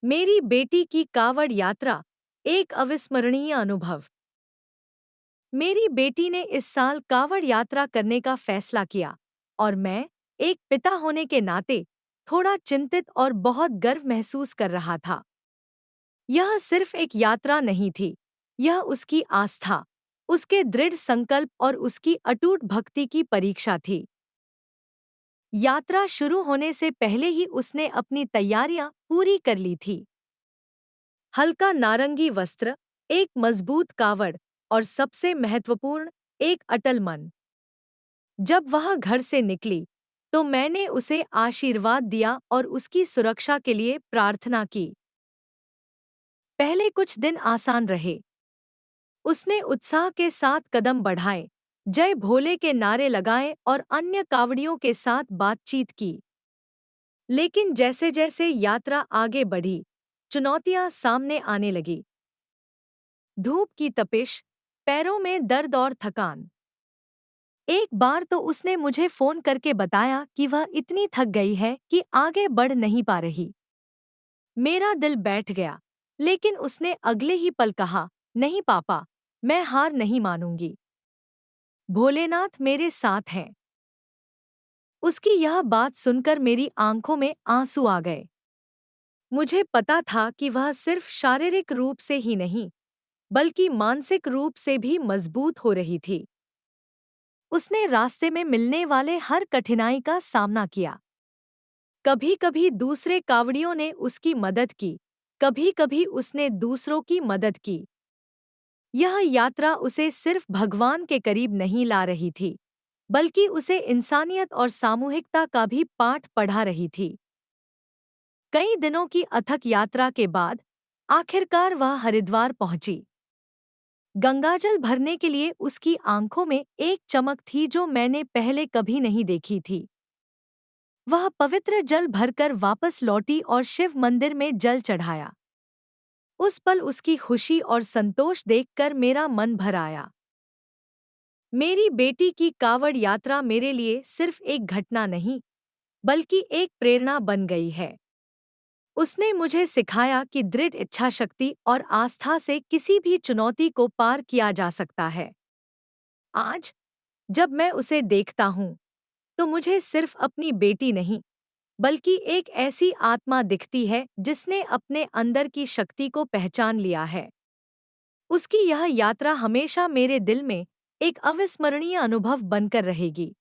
मेरी बेटी की कावड़ यात्रा, एक अविस्मरणीय अनुभव। मेरी बेटी ने इस साल कावड़ यात्रा करने का फैसला किया और मैं, एक पिता होने के नाते, थोड़ा चिंतित और बहुत गर्व महसूस कर रहा था। यह सिर्फ एक यात्रा नहीं थी, यह उसकी आस्था, उसके दृढ़ संकल्प और उसकी अटूट भक्ति की परीक्षा थी। यात्रा शुरू होने से पहले ही उसने अपनी तैयारियां पूरी कर ली थी। हल्का नारंगी वस्त्र, एक मजबूत कावड़ और सबसे महत्वपूर्ण, एक अटल मन। जब वह घर से निकली तो मैंने उसे आशीर्वाद दिया और उसकी सुरक्षा के लिए प्रार्थना की। पहले कुछ दिन आसान रहे। उसने उत्साह के साथ कदम बढ़ाए, जय भोले के नारे लगाए और अन्य कावड़ियों के साथ बातचीत की। लेकिन जैसे जैसे यात्रा आगे बढ़ी, चुनौतियां सामने आने लगी। धूप की तपिश, पैरों में दर्द और थकान। एक बार तो उसने मुझे फोन करके बताया कि वह इतनी थक गई है कि आगे बढ़ नहीं पा रही। मेरा दिल बैठ गया, लेकिन उसने अगले ही पल कहा, नहीं पापा, मैं हार नहीं मानूंगी। भोलेनाथ मेरे साथ हैं। उसकी यह बात सुनकर मेरी आंखों में आंसू आ गए। मुझे पता था कि वह सिर्फ शारीरिक रूप से ही नहीं, बल्कि मानसिक रूप से भी मजबूत हो रही थी। उसने रास्ते में मिलने वाले हर कठिनाई का सामना किया। कभी-कभी दूसरे कावड़ियों ने उसकी मदद की, कभी-कभी उसने दूसरों की मदद की। यह यात्रा उसे सिर्फ भगवान के करीब नहीं ला रही थी, बल्कि उसे इंसानियत और सामूहिकता का भी पाठ पढ़ा रही थी। कई दिनों की अथक यात्रा के बाद आखिरकार वह हरिद्वार पहुंची। गंगाजल भरने के लिए उसकी आंखों में एक चमक थी जो मैंने पहले कभी नहीं देखी थी। वह पवित्र जल भरकर वापस लौटी और शिव मंदिर में जल चढ़ाया। उस पल उसकी खुशी और संतोष देखकर मेरा मन भर आया। मेरी बेटी की कावड़ यात्रा मेरे लिए सिर्फ एक घटना नहीं, बल्कि एक प्रेरणा बन गई है। उसने मुझे सिखाया कि दृढ़ इच्छाशक्ति और आस्था से किसी भी चुनौती को पार किया जा सकता है। आज, जब मैं उसे देखता हूँ, तो मुझे सिर्फ अपनी बेटी नहीं, बल्कि एक ऐसी आत्मा दिखती है जिसने अपने अंदर की शक्ति को पहचान लिया है। उसकी यह यात्रा हमेशा मेरे दिल में एक अविस्मरणीय अनुभव बनकर रहेगी।